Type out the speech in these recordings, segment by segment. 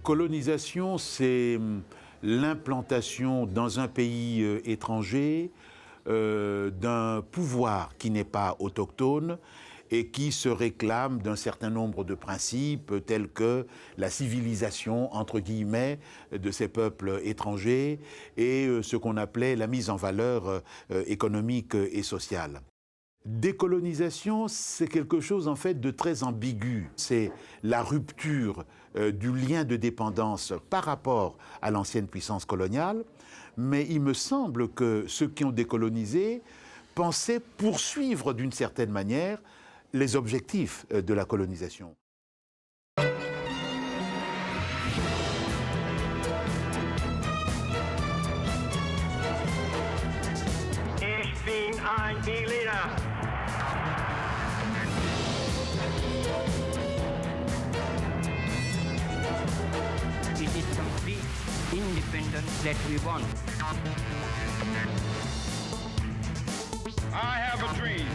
Colonisation, c'est l'implantation dans un pays étranger d'un pouvoir qui n'est pas autochtone et qui se réclame d'un certain nombre de principes tels que la civilisation, entre guillemets, de ces peuples étrangers et ce qu'on appelait la mise en valeur économique et sociale. Décolonisation, c'est quelque chose en fait de très ambigu. C'est la rupture du lien de dépendance par rapport à l'ancienne puissance coloniale, mais il me semble que ceux qui ont décolonisé pensaient poursuivre d'une certaine manière les objectifs de la colonisation. Ich bin ein Berliner. It is complete independence that we want. I have a dream.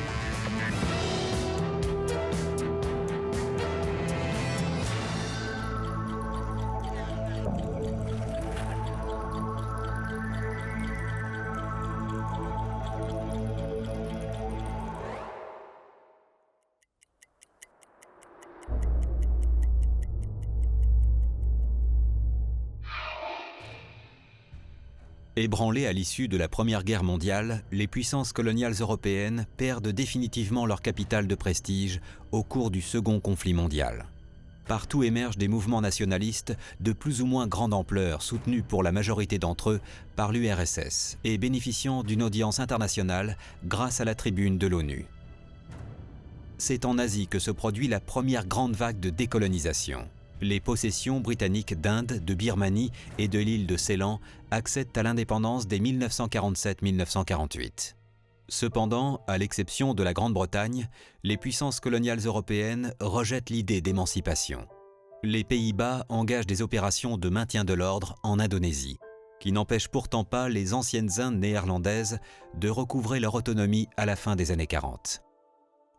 Ébranlées à l'issue de la Première Guerre mondiale, les puissances coloniales européennes perdent définitivement leur capital de prestige au cours du second conflit mondial. Partout émergent des mouvements nationalistes de plus ou moins grande ampleur, soutenus pour la majorité d'entre eux par l'URSS et bénéficiant d'une audience internationale grâce à la tribune de l'ONU. C'est en Asie que se produit la première grande vague de décolonisation. Les possessions britanniques d'Inde, de Birmanie et de l'île de Ceylan accèdent à l'indépendance dès 1947-1948. Cependant, à l'exception de la Grande-Bretagne, les puissances coloniales européennes rejettent l'idée d'émancipation. Les Pays-Bas engagent des opérations de maintien de l'ordre en Indonésie, qui n'empêchent pourtant pas les anciennes Indes néerlandaises de recouvrer leur autonomie à la fin des années 40.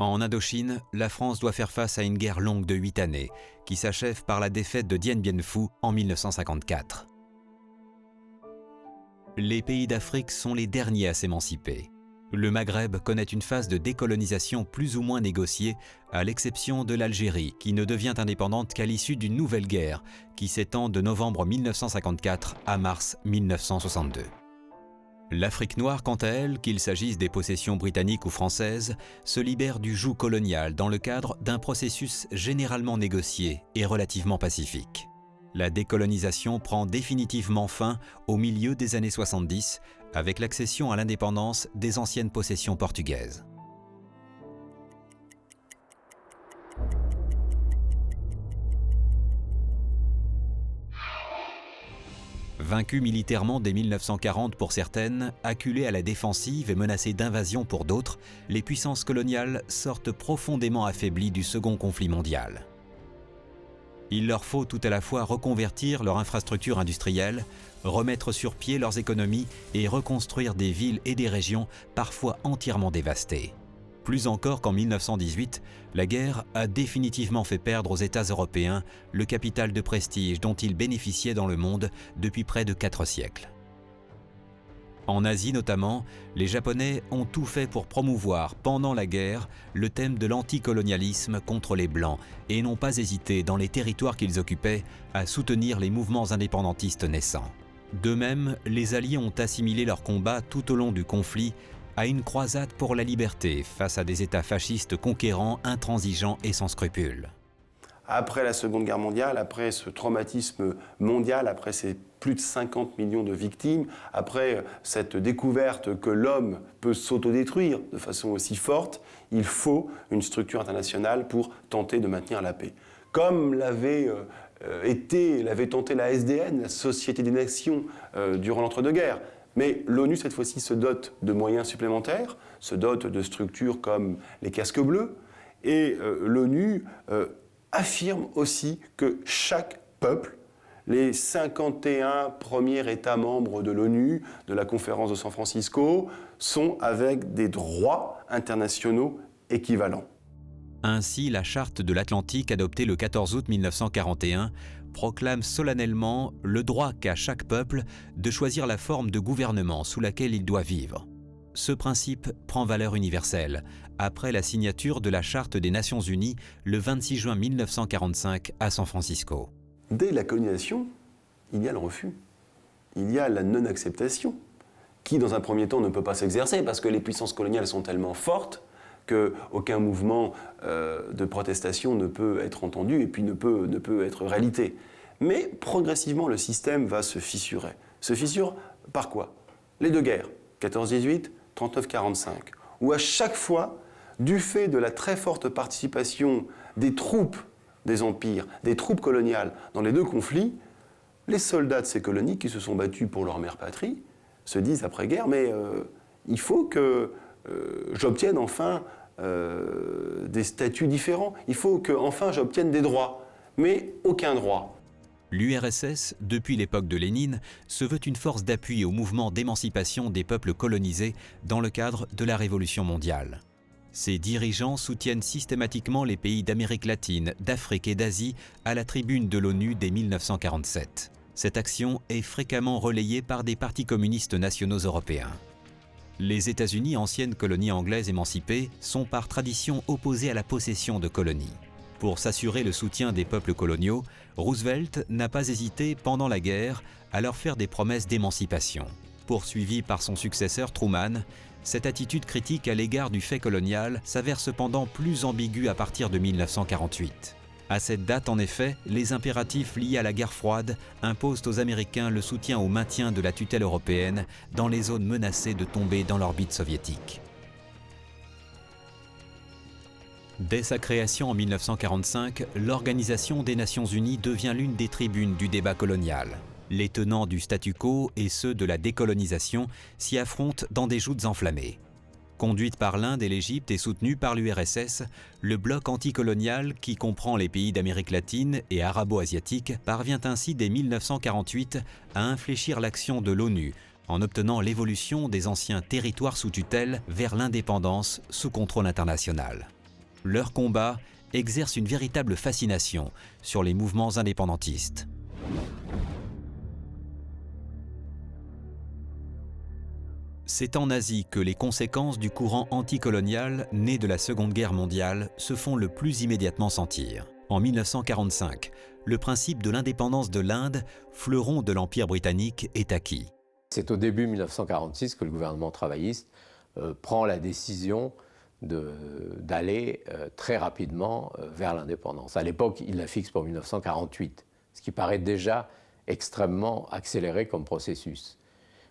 En Indochine, la France doit faire face à une guerre longue de 8 années, qui s'achève par la défaite de Dien Bien Phu en 1954. Les pays d'Afrique sont les derniers à s'émanciper. Le Maghreb connaît une phase de décolonisation plus ou moins négociée, à l'exception de l'Algérie, qui ne devient indépendante qu'à l'issue d'une nouvelle guerre, qui s'étend de novembre 1954 à mars 1962. L'Afrique noire, quant à elle, qu'il s'agisse des possessions britanniques ou françaises, se libère du joug colonial dans le cadre d'un processus généralement négocié et relativement pacifique. La décolonisation prend définitivement fin au milieu des années 70 avec l'accession à l'indépendance des anciennes possessions portugaises. Vaincues militairement dès 1940 pour certaines, acculées à la défensive et menacées d'invasion pour d'autres, les puissances coloniales sortent profondément affaiblies du second conflit mondial. Il leur faut tout à la fois reconvertir leur infrastructure industrielle, remettre sur pied leurs économies et reconstruire des villes et des régions parfois entièrement dévastées. Plus encore qu'en 1918, la guerre a définitivement fait perdre aux États européens le capital de prestige dont ils bénéficiaient dans le monde depuis près de 4 siècles. En Asie notamment, les Japonais ont tout fait pour promouvoir pendant la guerre le thème de l'anticolonialisme contre les Blancs et n'ont pas hésité dans les territoires qu'ils occupaient à soutenir les mouvements indépendantistes naissants. De même, les Alliés ont assimilé leur combat tout au long du conflit à une croisade pour la liberté face à des États fascistes conquérants, intransigeants et sans scrupules. Après la Seconde Guerre mondiale, après ce traumatisme mondial, après ces plus de 50 millions de victimes, après cette découverte que l'homme peut s'autodétruire de façon aussi forte, il faut une structure internationale pour tenter de maintenir la paix. Comme l'avait tenté la SDN, la Société des Nations, durant l'entre-deux-guerres. Mais l'ONU, cette fois-ci, se dote de moyens supplémentaires, se dote de structures comme les casques bleus, et l'ONU affirme aussi que chaque peuple, les 51 premiers États membres de l'ONU, de la conférence de San Francisco, sont avec des droits internationaux équivalents. Ainsi, la Charte de l'Atlantique, adoptée le 14 août 1941, proclame solennellement le droit qu'a chaque peuple de choisir la forme de gouvernement sous laquelle il doit vivre. Ce principe prend valeur universelle après la signature de la Charte des Nations Unies le 26 juin 1945 à San Francisco. Dès la colonisation, il y a le refus, il y a la non-acceptation, qui dans un premier temps ne peut pas s'exercer parce que les puissances coloniales sont tellement fortes qu'aucun mouvement de protestation ne peut être entendu et puis ne peut être réalité. Mais progressivement, le système va se fissurer. Se fissure par quoi? Les deux guerres, 14-18, 39-45, où à chaque fois, du fait de la très forte participation des troupes des empires, des troupes coloniales dans les deux conflits, les soldats de ces colonies qui se sont battus pour leur mère patrie se disent après-guerre, mais il faut que j'obtienne enfin des statuts différents, il faut que enfin j'obtienne des droits, mais aucun droit. L'URSS, depuis l'époque de Lénine, se veut une force d'appui au mouvement d'émancipation des peuples colonisés dans le cadre de la Révolution mondiale. Ses dirigeants soutiennent systématiquement les pays d'Amérique latine, d'Afrique et d'Asie à la tribune de l'ONU dès 1947. Cette action est fréquemment relayée par des partis communistes nationaux européens. Les États-Unis, anciennes colonies anglaises émancipées, sont par tradition opposés à la possession de colonies. Pour s'assurer le soutien des peuples coloniaux, Roosevelt n'a pas hésité pendant la guerre à leur faire des promesses d'émancipation. Poursuivi par son successeur Truman, cette attitude critique à l'égard du fait colonial s'avère cependant plus ambiguë à partir de 1948. À cette date, en effet, les impératifs liés à la guerre froide imposent aux Américains le soutien au maintien de la tutelle européenne dans les zones menacées de tomber dans l'orbite soviétique. Dès sa création en 1945, l'Organisation des Nations Unies devient l'une des tribunes du débat colonial. Les tenants du statu quo et ceux de la décolonisation s'y affrontent dans des joutes enflammées. Conduite par l'Inde et l'Égypte et soutenue par l'URSS, le bloc anticolonial, qui comprend les pays d'Amérique latine et arabo-asiatique, parvient ainsi dès 1948 à infléchir l'action de l'ONU en obtenant l'évolution des anciens territoires sous tutelle vers l'indépendance sous contrôle international. Leur combat exerce une véritable fascination sur les mouvements indépendantistes. C'est en Asie que les conséquences du courant anticolonial né de la Seconde Guerre mondiale se font le plus immédiatement sentir. En 1945, le principe de l'indépendance de l'Inde, fleuron de l'Empire britannique, est acquis. C'est au début 1946 que le gouvernement travailliste prend la décision d'aller très rapidement vers l'indépendance. À l'époque, il la fixe pour 1948, ce qui paraît déjà extrêmement accéléré comme processus.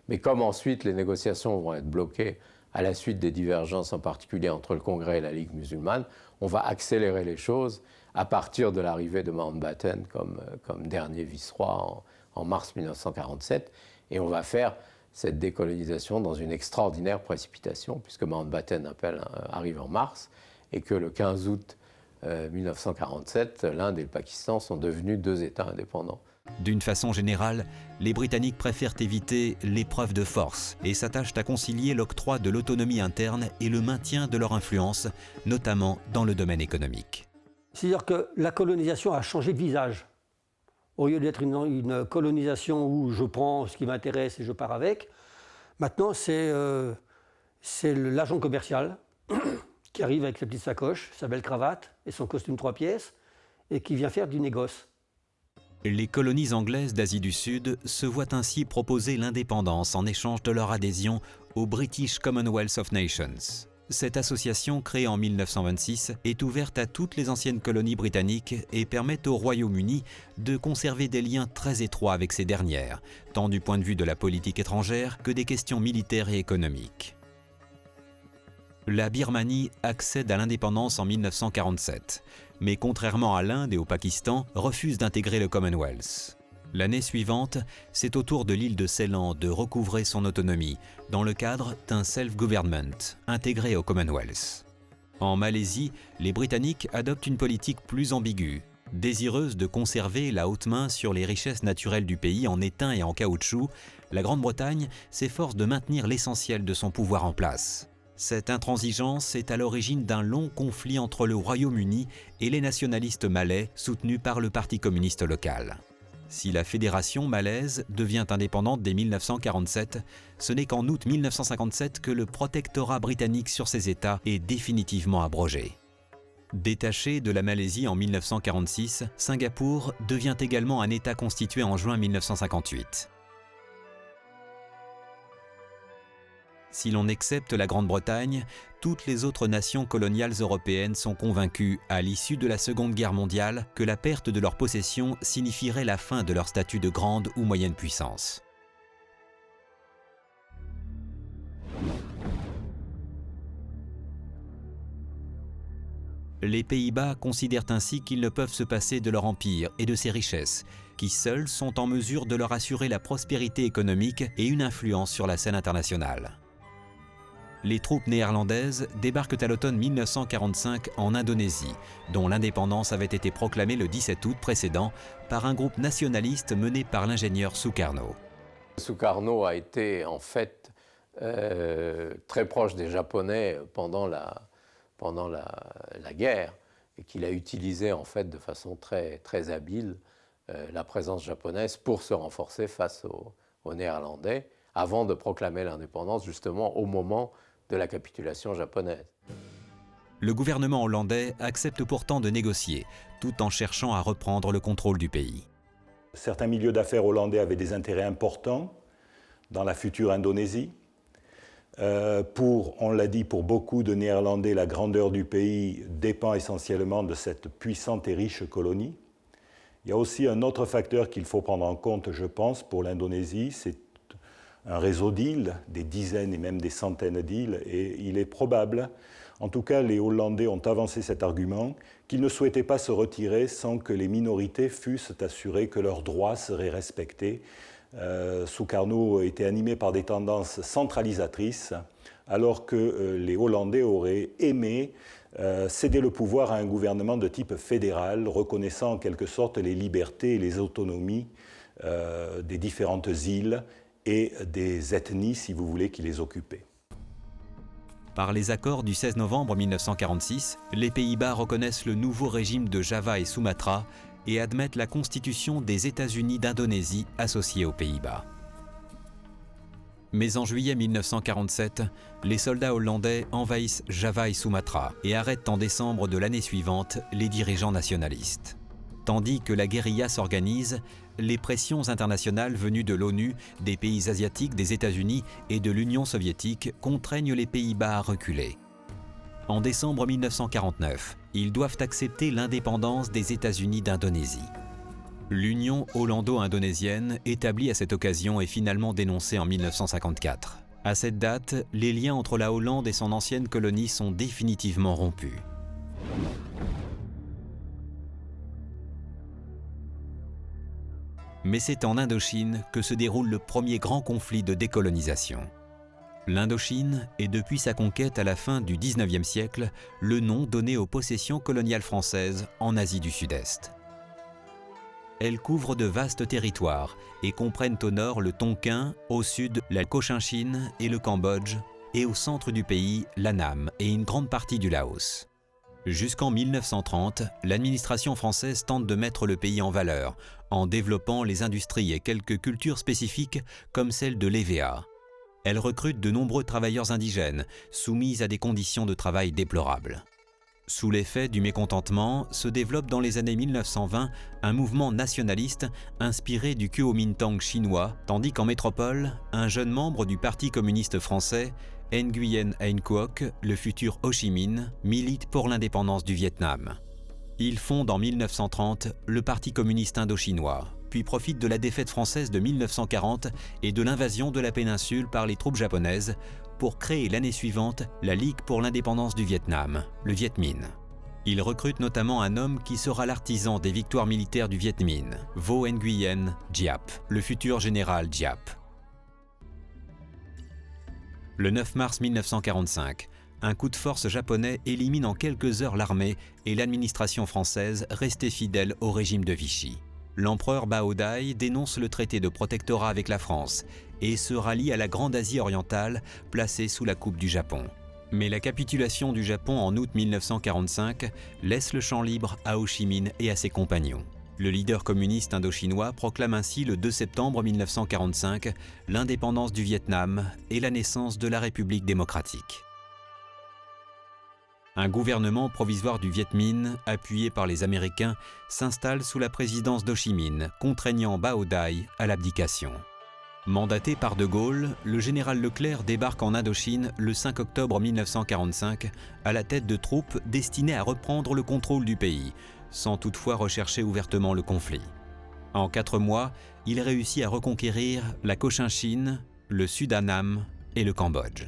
Mais comme ensuite les négociations vont être bloquées à la suite des divergences, en particulier entre le Congrès et la Ligue musulmane, on va accélérer les choses à partir de l'arrivée de Mountbatten comme dernier vice-roi en mars 1947. Et on va faire cette décolonisation dans une extraordinaire précipitation, puisque Mountbatten arrive en mars, et que le 15 août 1947, l'Inde et le Pakistan sont devenus deux États indépendants. D'une façon générale, les Britanniques préfèrent éviter l'épreuve de force et s'attachent à concilier l'octroi de l'autonomie interne et le maintien de leur influence, notamment dans le domaine économique. C'est-à-dire que la colonisation a changé de visage. Au lieu d'être une colonisation où je prends ce qui m'intéresse et je pars avec, maintenant c'est l'agent commercial qui arrive avec sa petite sacoche, sa belle cravate et son costume 3 pièces et qui vient faire du négoce. Les colonies anglaises d'Asie du Sud se voient ainsi proposer l'indépendance en échange de leur adhésion au British Commonwealth of Nations. Cette association, créée en 1926, est ouverte à toutes les anciennes colonies britanniques et permet au Royaume-Uni de conserver des liens très étroits avec ces dernières, tant du point de vue de la politique étrangère que des questions militaires et économiques. La Birmanie accède à l'indépendance en 1947, mais contrairement à l'Inde et au Pakistan, refuse d'intégrer le Commonwealth. L'année suivante, c'est au tour de l'île de Ceylan de recouvrer son autonomie dans le cadre d'un self-government intégré au Commonwealth. En Malaisie, les Britanniques adoptent une politique plus ambiguë. Désireuse de conserver la haute main sur les richesses naturelles du pays en étain et en caoutchouc, la Grande-Bretagne s'efforce de maintenir l'essentiel de son pouvoir en place. Cette intransigeance est à l'origine d'un long conflit entre le Royaume-Uni et les nationalistes malais soutenus par le Parti communiste local. Si la fédération malaise devient indépendante dès 1947, ce n'est qu'en août 1957 que le protectorat britannique sur ces États est définitivement abrogé. Détaché de la Malaisie en 1946, Singapour devient également un État constitué en juin 1958. Si l'on accepte la Grande-Bretagne, toutes les autres nations coloniales européennes sont convaincues, à l'issue de la Seconde Guerre mondiale, que la perte de leurs possessions signifierait la fin de leur statut de grande ou moyenne puissance. Les Pays-Bas considèrent ainsi qu'ils ne peuvent se passer de leur empire et de ses richesses, qui seules sont en mesure de leur assurer la prospérité économique et une influence sur la scène internationale. Les troupes néerlandaises débarquent à l'automne 1945 en Indonésie, dont l'indépendance avait été proclamée le 17 août précédent par un groupe nationaliste mené par l'ingénieur Sukarno. Sukarno a été en fait très proche des Japonais pendant la guerre et qu'il a utilisé en fait de façon très habile la présence japonaise pour se renforcer face aux Néerlandais avant de proclamer l'indépendance justement au moment de la capitulation japonaise. Le gouvernement hollandais accepte pourtant de négocier, tout en cherchant à reprendre le contrôle du pays. Certains milieux d'affaires hollandais avaient des intérêts importants dans la future Indonésie. On l'a dit, pour beaucoup de Néerlandais, la grandeur du pays dépend essentiellement de cette puissante et riche colonie. Il y a aussi un autre facteur qu'il faut prendre en compte, je pense, pour l'Indonésie, c'est un réseau d'îles, des dizaines et même des centaines d'îles, et il est probable, en tout cas les Hollandais ont avancé cet argument, qu'ils ne souhaitaient pas se retirer sans que les minorités fussent assurées que leurs droits seraient respectés. Sukarno était animé par des tendances centralisatrices, alors que les Hollandais auraient aimé céder le pouvoir à un gouvernement de type fédéral, reconnaissant en quelque sorte les libertés et les autonomies des différentes îles et des ethnies, si vous voulez, qui les occupaient. Par les accords du 16 novembre 1946, les Pays-Bas reconnaissent le nouveau régime de Java et Sumatra et admettent la constitution des États-Unis d'Indonésie associés aux Pays-Bas. Mais en juillet 1947, les soldats hollandais envahissent Java et Sumatra et arrêtent en décembre de l'année suivante les dirigeants nationalistes. Tandis que la guérilla s'organise, les pressions internationales venues de l'ONU, des pays asiatiques, des États-Unis et de l'Union soviétique contraignent les Pays-Bas à reculer. En décembre 1949, ils doivent accepter l'indépendance des États-Unis d'Indonésie. L'Union hollando-indonésienne, établie à cette occasion, est finalement dénoncée en 1954. À cette date, les liens entre la Hollande et son ancienne colonie sont définitivement rompus. Mais c'est en Indochine que se déroule le premier grand conflit de décolonisation. L'Indochine est depuis sa conquête à la fin du XIXe siècle le nom donné aux possessions coloniales françaises en Asie du Sud-Est. Elles couvrent de vastes territoires et comprennent au nord le Tonkin, au sud la Cochinchine et le Cambodge, et au centre du pays l'Annam et une grande partie du Laos. Jusqu'en 1930, l'administration française tente de mettre le pays en valeur en développant les industries et quelques cultures spécifiques comme celle de l'EVA. Elle recrute de nombreux travailleurs indigènes, soumis à des conditions de travail déplorables. Sous l'effet du mécontentement, se développe dans les années 1920 un mouvement nationaliste inspiré du Kuomintang chinois, tandis qu'en métropole, un jeune membre du Parti communiste français, Nguyen Anh Quoc, le futur Ho Chi Minh, milite pour l'indépendance du Vietnam. Il fonde en 1930 le Parti communiste indo-chinois, puis profite de la défaite française de 1940 et de l'invasion de la péninsule par les troupes japonaises pour créer l'année suivante la Ligue pour l'indépendance du Vietnam, le Viet Minh. Il recrute notamment un homme qui sera l'artisan des victoires militaires du Viet Minh, Vo Nguyen Giap, le futur général Giap. Le 9 mars 1945, un coup de force japonais élimine en quelques heures l'armée et l'administration française restée fidèle au régime de Vichy. L'empereur Bao Dai dénonce le traité de protectorat avec la France et se rallie à la Grande Asie orientale placée sous la coupe du Japon. Mais la capitulation du Japon en août 1945 laisse le champ libre à Ho Chi Minh et à ses compagnons. Le leader communiste indo-chinois proclame ainsi le 2 septembre 1945 l'indépendance du Vietnam et la naissance de la République démocratique. Un gouvernement provisoire du Viet Minh, appuyé par les Américains, s'installe sous la présidence d'Ho Chi Minh, contraignant Bao Dai à l'abdication. Mandaté par De Gaulle, le général Leclerc débarque en Indochine le 5 octobre 1945 à la tête de troupes destinées à reprendre le contrôle du pays, sans toutefois rechercher ouvertement le conflit. En 4 mois, il réussit à reconquérir la Cochinchine, le Sud-Annam et le Cambodge.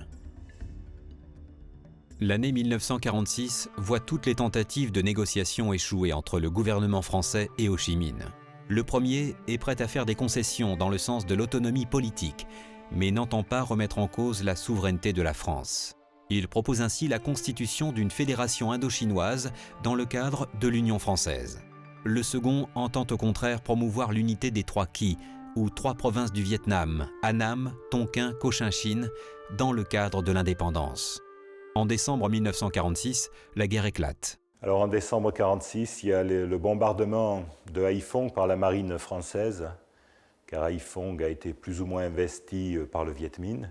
L'année 1946 voit toutes les tentatives de négociation échouer entre le gouvernement français et Ho Chi Minh. Le premier est prêt à faire des concessions dans le sens de l'autonomie politique, mais n'entend pas remettre en cause la souveraineté de la France. Il propose ainsi la constitution d'une fédération indo-chinoise dans le cadre de l'Union française. Le second entend au contraire promouvoir l'unité des 3 Qui, ou 3 provinces du Vietnam, Annam, Tonkin, Cochinchine, dans le cadre de l'indépendance. En décembre 1946, la guerre éclate. Alors en décembre 1946, il y a le bombardement de Haiphong par la marine française, car Haiphong a été plus ou moins investi par le Viet Minh.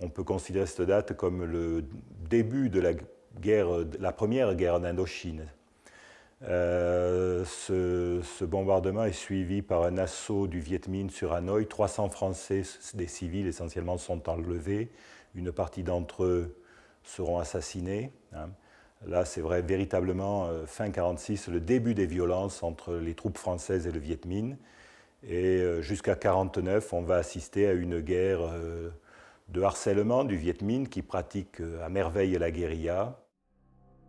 On peut considérer cette date comme le début de la première guerre d'Indochine. Ce bombardement est suivi par un assaut du Viet Minh sur Hanoï. 300 Français, des civils essentiellement, sont enlevés. Une partie d'entre eux seront assassinés. Là, c'est vrai, véritablement, fin 1946, le début des violences entre les troupes françaises et le Viet Minh. Et jusqu'à 1949, on va assister à une guerre de harcèlement du Viet Minh qui pratique à merveille la guérilla.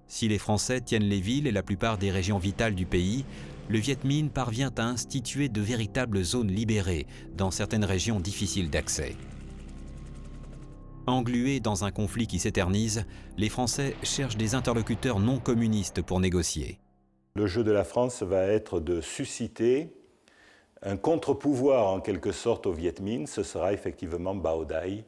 Si les Français tiennent les villes et la plupart des régions vitales du pays, le Viet Minh parvient à instituer de véritables zones libérées dans certaines régions difficiles d'accès. Englués dans un conflit qui s'éternise, les Français cherchent des interlocuteurs non communistes pour négocier. Le jeu de la France va être de susciter un contre-pouvoir en quelque sorte au Viet Minh. Ce sera effectivement Bao Dai,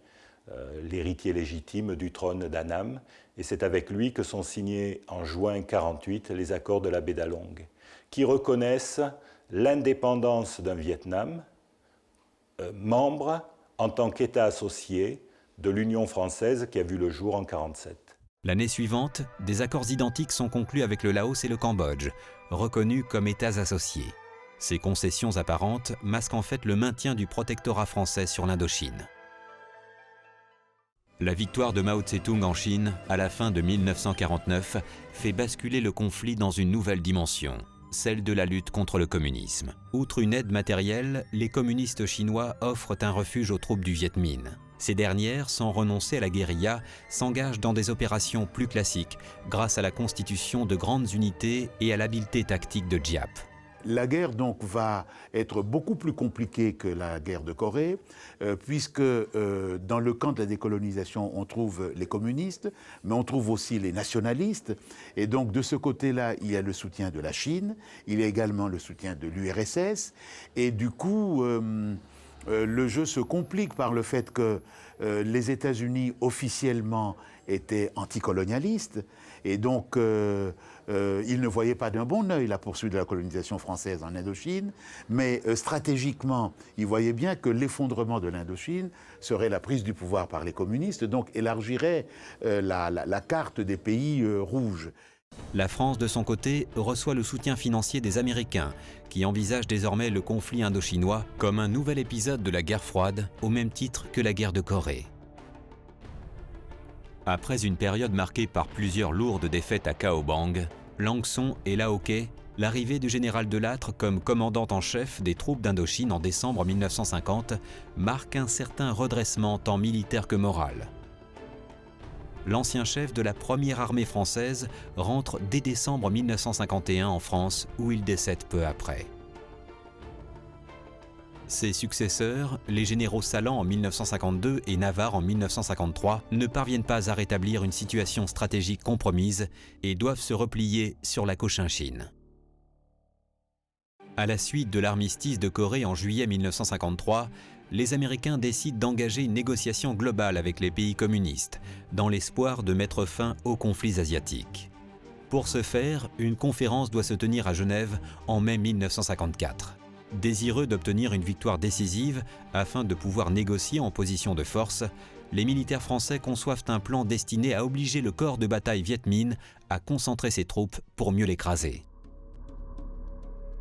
l'héritier légitime du trône d'Annam. Et c'est avec lui que sont signés en juin 1948 les accords de la baie d'Along, qui reconnaissent l'indépendance d'un Vietnam, membre en tant qu'État associé de l'Union française qui a vu le jour en 1947. L'année suivante, des accords identiques sont conclus avec le Laos et le Cambodge, reconnus comme États associés. Ces concessions apparentes masquent en fait le maintien du protectorat français sur l'Indochine. La victoire de Mao Tse-tung en Chine, à la fin de 1949, fait basculer le conflit dans une nouvelle dimension, celle de la lutte contre le communisme. Outre une aide matérielle, les communistes chinois offrent un refuge aux troupes du Viet Minh. Ces dernières, sans renoncer à la guérilla, s'engagent dans des opérations plus classiques, grâce à la constitution de grandes unités et à l'habileté tactique de Giap. La guerre donc va être beaucoup plus compliquée que la guerre de Corée, puisque dans le camp de la décolonisation, on trouve les communistes, mais on trouve aussi les nationalistes. Et donc de ce côté-là, il y a le soutien de la Chine, il y a également le soutien de l'URSS. Et du coup, le jeu se complique par le fait que les États-Unis officiellement étaient anticolonialistes, et donc ils ne voyaient pas d'un bon œil la poursuite de la colonisation française en Indochine, mais stratégiquement, ils voyaient bien que l'effondrement de l'Indochine serait la prise du pouvoir par les communistes, donc élargirait la carte des pays rouges. La France, de son côté, reçoit le soutien financier des Américains, qui envisagent désormais le conflit indo-chinois comme un nouvel épisode de la guerre froide, au même titre que la guerre de Corée. Après une période marquée par plusieurs lourdes défaites à Cao Bang, Lang Son et Lao Khe, l'arrivée du général Delattre comme commandant en chef des troupes d'Indochine en décembre 1950 marque un certain redressement tant militaire que moral. L'ancien chef de la première armée française rentre dès décembre 1951 en France, où il décède peu après. Ses successeurs, les généraux Salan en 1952 et Navarre en 1953, ne parviennent pas à rétablir une situation stratégique compromise et doivent se replier sur la Cochinchine. À la suite de l'armistice de Corée en juillet 1953, les Américains décident d'engager une négociation globale avec les pays communistes, dans l'espoir de mettre fin aux conflits asiatiques. Pour ce faire, une conférence doit se tenir à Genève en mai 1954. Désireux d'obtenir une victoire décisive afin de pouvoir négocier en position de force, les militaires français conçoivent un plan destiné à obliger le corps de bataille Viet Minh à concentrer ses troupes pour mieux l'écraser.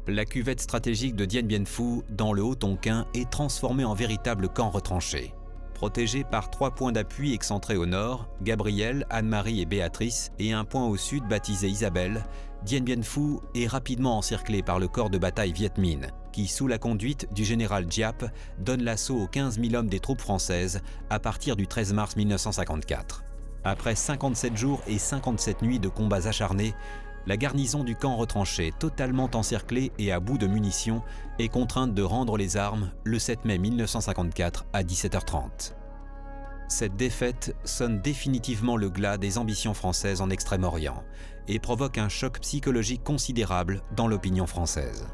La cuvette stratégique de Dien Bien Phu, dans le Haut-Tonkin, est transformée en véritable camp retranché. Protégé par 3 points d'appui excentrés au nord, Gabriel, Anne-Marie et Béatrice, et un point au sud baptisé Isabelle, Dien Bien Phu est rapidement encerclé par le corps de bataille Viet Minh, qui, sous la conduite du général Giap, donne l'assaut aux 15 000 hommes des troupes françaises à partir du 13 mars 1954. Après 57 jours et 57 nuits de combats acharnés, la garnison du camp retranché, totalement encerclée et à bout de munitions, est contrainte de rendre les armes le 7 mai 1954 à 17h30. Cette défaite sonne définitivement le glas des ambitions françaises en Extrême-Orient et provoque un choc psychologique considérable dans l'opinion française.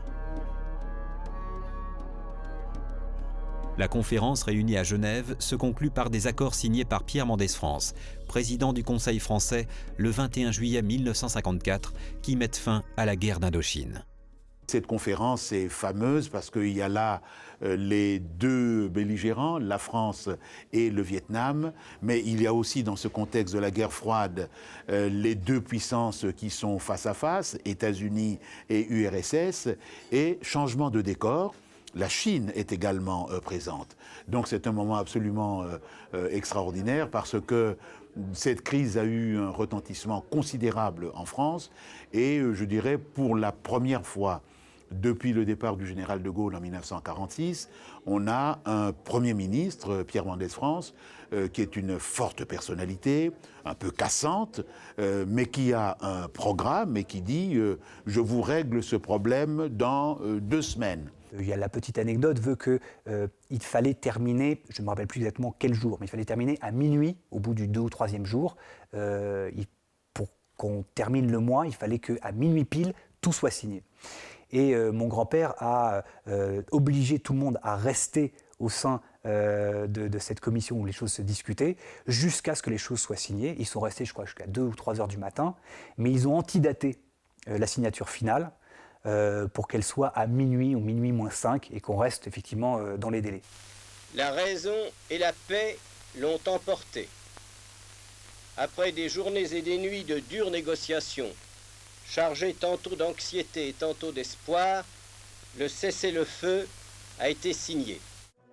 La conférence réunie à Genève se conclut par des accords signés par Pierre Mendès France, président du Conseil français, le 21 juillet 1954, qui mettent fin à la guerre d'Indochine. Cette conférence est fameuse parce qu'il y a là les deux belligérants, la France et le Vietnam, mais il y a aussi dans ce contexte de la guerre froide les deux puissances qui sont face à face, États-Unis et URSS, et changement de décor. La Chine est également présente. Donc c'est un moment absolument extraordinaire parce que cette crise a eu un retentissement considérable en France et je dirais pour la première fois depuis le départ du général de Gaulle en 1946, on a un Premier ministre, Pierre Mendès France, qui est une forte personnalité, un peu cassante, mais qui a un programme et qui dit « je vous règle ce problème dans 2 semaines ». Il y a la petite anecdote veut qu'il fallait terminer, je ne me rappelle plus exactement quel jour, mais il fallait terminer à minuit, au bout du 2e ou 3e jour. Pour qu'on termine le mois, il fallait qu'à minuit pile, tout soit signé. Et mon grand-père a obligé tout le monde à rester au sein de cette commission où les choses se discutaient, jusqu'à ce que les choses soient signées. Ils sont restés, je crois, jusqu'à 2 ou 3 heures du matin, mais ils ont antidaté la signature finale, pour qu'elle soit à minuit ou minuit moins 5 et qu'on reste effectivement dans les délais. La raison et la paix l'ont emporté. Après des journées et des nuits de dures négociations, chargées tantôt d'anxiété et tantôt d'espoir, le cessez-le-feu a été signé.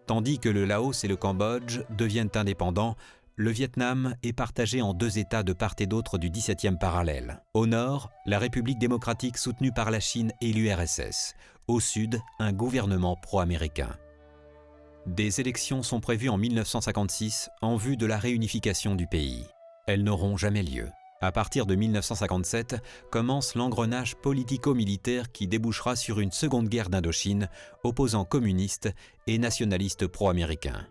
Tandis que le Laos et le Cambodge deviennent indépendants, le Vietnam est partagé en 2 États de part et d'autre du 17e parallèle. Au nord, la République démocratique soutenue par la Chine et l'URSS. Au sud, un gouvernement pro-américain. Des élections sont prévues en 1956 en vue de la réunification du pays. Elles n'auront jamais lieu. À partir de 1957, commence l'engrenage politico-militaire qui débouchera sur une seconde guerre d'Indochine opposant communistes et nationalistes pro-américains.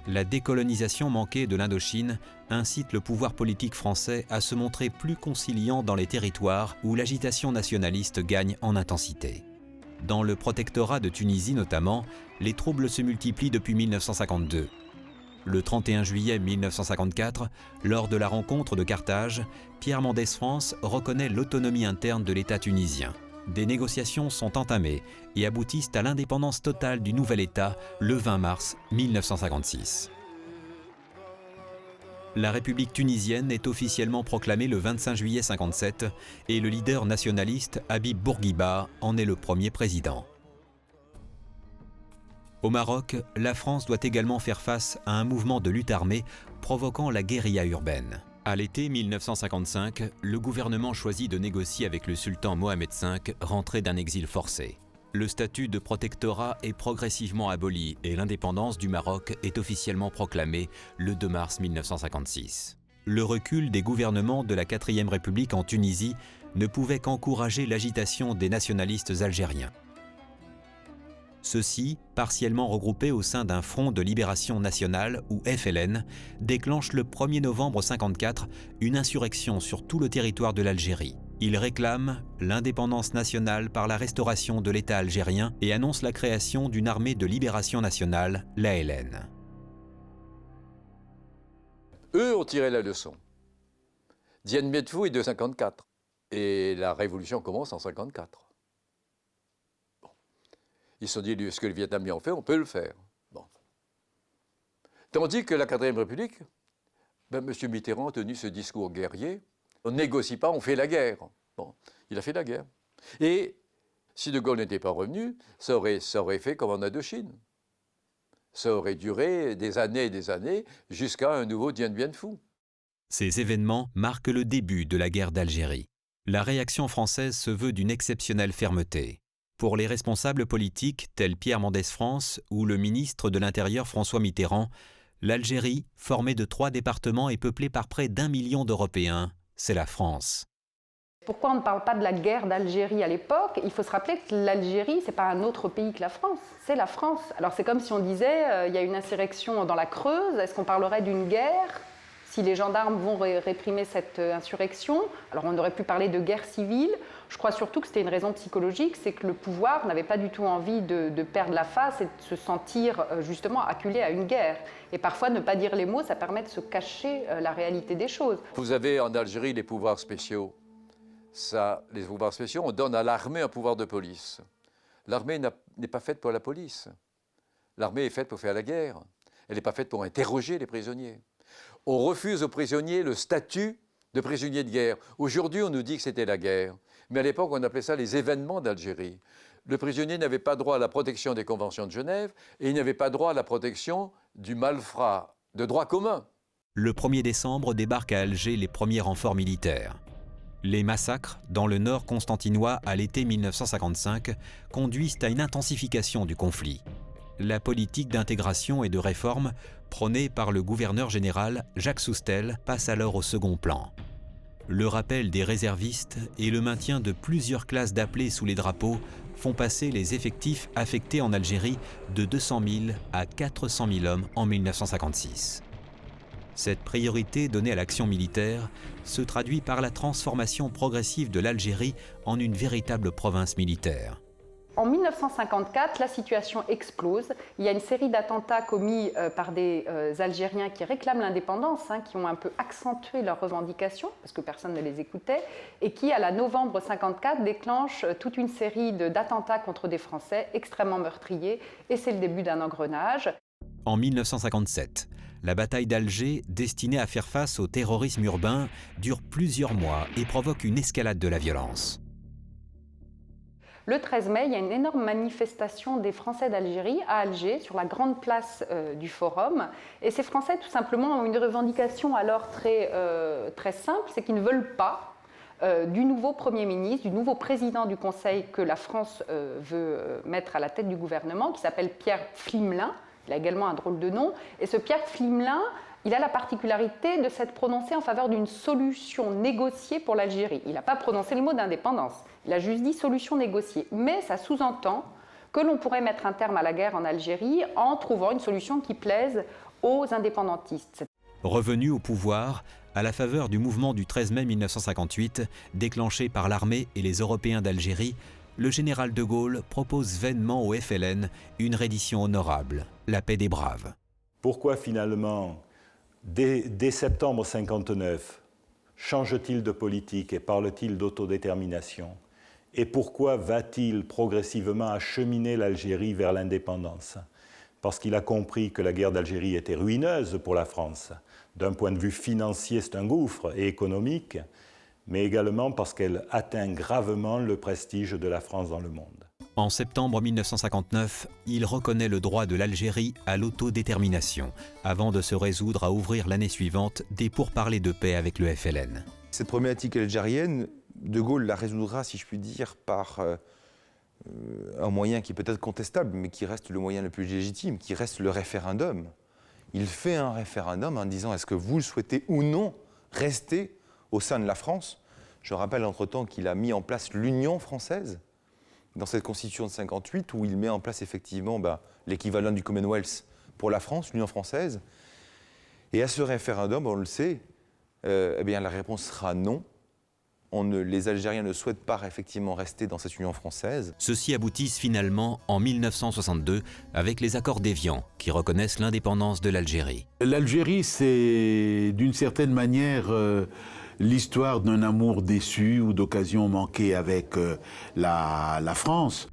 La décolonisation manquée de l'Indochine incite le pouvoir politique français à se montrer plus conciliant dans les territoires où l'agitation nationaliste gagne en intensité. Dans le protectorat de Tunisie notamment, les troubles se multiplient depuis 1952. Le 31 juillet 1954, lors de la rencontre de Carthage, Pierre Mendès France reconnaît l'autonomie interne de l'État tunisien. Des négociations sont entamées et aboutissent à l'indépendance totale du nouvel État le 20 mars 1956. La République tunisienne est officiellement proclamée le 25 juillet 1957 et le leader nationaliste Habib Bourguiba en est le premier président. Au Maroc, la France doit également faire face à un mouvement de lutte armée provoquant la guérilla urbaine. À l'été 1955, le gouvernement choisit de négocier avec le sultan Mohamed V, rentré d'un exil forcé. Le statut de protectorat est progressivement aboli et l'indépendance du Maroc est officiellement proclamée le 2 mars 1956. Le recul des gouvernements de la 4e République en Tunisie ne pouvait qu'encourager l'agitation des nationalistes algériens. Ceux-ci, partiellement regroupés au sein d'un Front de Libération Nationale, ou FLN, déclenchent le 1er novembre 1954 une insurrection sur tout le territoire de l'Algérie. Il réclame l'indépendance nationale par la restauration de l'État algérien et annonce la création d'une armée de libération nationale, l'ALN. Eux ont tiré la leçon. Dien Bien Phu est de 54 et la révolution commence en 54. Bon. Ils se sont dit, ce que les Vietnamiens ont fait, on peut le faire. Bon. Tandis que la 4e République, M. Mitterrand a tenu ce discours guerrier. On ne négocie pas, on fait la guerre. Bon, il a fait la guerre. Et si De Gaulle n'était pas revenu, ça aurait fait comme en Indochine. Ça aurait duré des années et des années jusqu'à un nouveau Dien Bien Phu. Ces événements marquent le début de la guerre d'Algérie. La réaction française se veut d'une exceptionnelle fermeté. Pour les responsables politiques tels Pierre Mendès France ou le ministre de l'Intérieur François Mitterrand, l'Algérie, formée de 3 départements et peuplée par près d'1 million d'Européens, c'est la France. Pourquoi on ne parle pas de la guerre d'Algérie à l'époque? Il faut se rappeler que l'Algérie, ce n'est pas un autre pays que la France, c'est la France. Alors c'est comme si on disait, il y a une insurrection dans la Creuse, est-ce qu'on parlerait d'une guerre si les gendarmes vont réprimer cette insurrection? Alors on aurait pu parler de guerre civile. Je crois surtout que c'était une raison psychologique, c'est que le pouvoir n'avait pas du tout envie de perdre la face et de se sentir justement acculé à une guerre. Et parfois, ne pas dire les mots, ça permet de se cacher la réalité des choses. Vous avez en Algérie les pouvoirs spéciaux. Les pouvoirs spéciaux, on donne à l'armée un pouvoir de police. L'armée n'est pas faite pour la police. L'armée est faite pour faire la guerre. Elle n'est pas faite pour interroger les prisonniers. On refuse aux prisonniers le statut de prisonnier de guerre. Aujourd'hui, on nous dit que c'était la guerre. Mais à l'époque, on appelait ça les événements d'Algérie. Le prisonnier n'avait pas droit à la protection des conventions de Genève et il n'avait pas droit à la protection du malfrat de droit commun. Le 1er décembre débarquent à Alger les premiers renforts militaires. Les massacres dans le nord constantinois à l'été 1955 conduisent à une intensification du conflit. La politique d'intégration et de réforme prônée par le gouverneur général Jacques Soustelle passe alors au second plan. Le rappel des réservistes et le maintien de plusieurs classes d'appelés sous les drapeaux font passer les effectifs affectés en Algérie de 200 000 à 400 000 hommes en 1956. Cette priorité donnée à l'action militaire se traduit par la transformation progressive de l'Algérie en une véritable province militaire. En 1954, la situation explose. Il y a une série d'attentats commis par des Algériens qui réclament l'indépendance, qui ont un peu accentué leurs revendications, parce que personne ne les écoutait, et qui, à la novembre 1954, déclenchent toute une série d'attentats contre des Français extrêmement meurtriers, et c'est le début d'un engrenage. En 1957, la bataille d'Alger, destinée à faire face au terrorisme urbain, dure plusieurs mois et provoque une escalade de la violence. Le 13 mai, il y a une énorme manifestation des Français d'Algérie à Alger, sur la grande place du Forum. Et ces Français, tout simplement, ont une revendication alors très simple, c'est qu'ils ne veulent pas du nouveau Premier ministre, du nouveau président du Conseil que la France veut mettre à la tête du gouvernement, qui s'appelle Pierre Pflimlin. Il a également un drôle de nom. Et ce Pierre Pflimlin, il a la particularité de s'être prononcé en faveur d'une solution négociée pour l'Algérie. Il n'a pas prononcé le mot d'indépendance. Il a juste dit solution négociée. Mais ça sous-entend que l'on pourrait mettre un terme à la guerre en Algérie en trouvant une solution qui plaise aux indépendantistes. Revenu au pouvoir, à la faveur du mouvement du 13 mai 1958, déclenché par l'armée et les Européens d'Algérie, le général de Gaulle propose vainement au FLN une reddition honorable, la paix des braves. Pourquoi finalement, dès septembre 1959, change-t-il de politique et parle-t-il d'autodétermination? Et pourquoi va-t-il progressivement acheminer l'Algérie vers l'indépendance? Parce qu'il a compris que la guerre d'Algérie était ruineuse pour la France. D'un point de vue financier, c'est un gouffre, et économique, mais également parce qu'elle atteint gravement le prestige de la France dans le monde. En septembre 1959, il reconnaît le droit de l'Algérie à l'autodétermination, avant de se résoudre à ouvrir l'année suivante des pourparlers de paix avec le FLN. Cette problématique algérienne, De Gaulle la résoudra, si je puis dire, par un moyen qui est peut-être contestable, mais qui reste le moyen le plus légitime, qui reste le référendum. Il fait un référendum en disant est-ce que vous souhaitez ou non rester au sein de la France. Je rappelle entre-temps qu'il a mis en place l'Union française dans cette constitution de 1958 où il met en place effectivement l'équivalent du Commonwealth pour la France, l'Union française. Et à ce référendum, on le sait, la réponse sera non. les Algériens ne souhaitent pas effectivement rester dans cette Union française. Ceux-ci aboutissent finalement en 1962 avec les accords d'Évian qui reconnaissent l'indépendance de l'Algérie. L'Algérie, c'est d'une certaine manière l'histoire d'un amour déçu ou d'occasions manquées avec la France.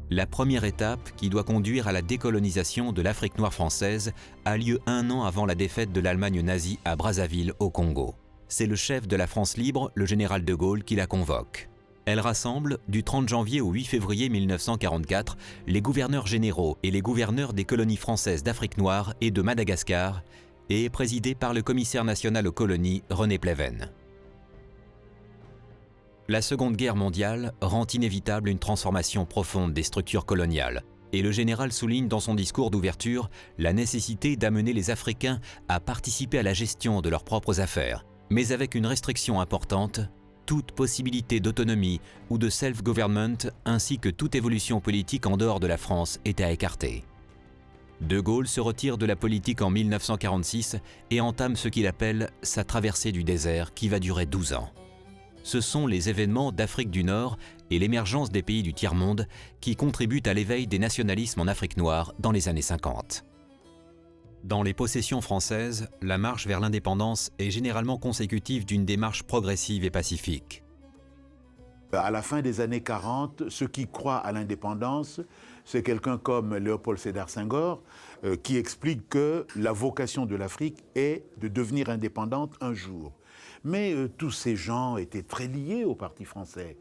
La première étape, qui doit conduire à la décolonisation de l'Afrique noire française, a lieu 1 an avant la défaite de l'Allemagne nazie à Brazzaville, au Congo. C'est le chef de la France libre, le général de Gaulle, qui la convoque. Elle rassemble, du 30 janvier au 8 février 1944, les gouverneurs généraux et les gouverneurs des colonies françaises d'Afrique noire et de Madagascar, et est présidée par le commissaire national aux colonies, René Pleven. La Seconde Guerre mondiale rend inévitable une transformation profonde des structures coloniales, et le général souligne dans son discours d'ouverture la nécessité d'amener les Africains à participer à la gestion de leurs propres affaires, mais avec une restriction importante: toute possibilité d'autonomie ou de self-government ainsi que toute évolution politique en dehors de la France est à écarter. De Gaulle se retire de la politique en 1946 et entame ce qu'il appelle sa traversée du désert qui va durer 12 ans. Ce sont les événements d'Afrique du Nord et l'émergence des pays du tiers-monde qui contribuent à l'éveil des nationalismes en Afrique noire dans les années 50. Dans les possessions françaises, la marche vers l'indépendance est généralement consécutive d'une démarche progressive et pacifique. À la fin des années 40, ceux qui croient à l'indépendance, c'est quelqu'un comme Léopold Sédar Senghor qui explique que la vocation de l'Afrique est de devenir indépendante un jour. Mais tous ces gens étaient très liés au Parti français.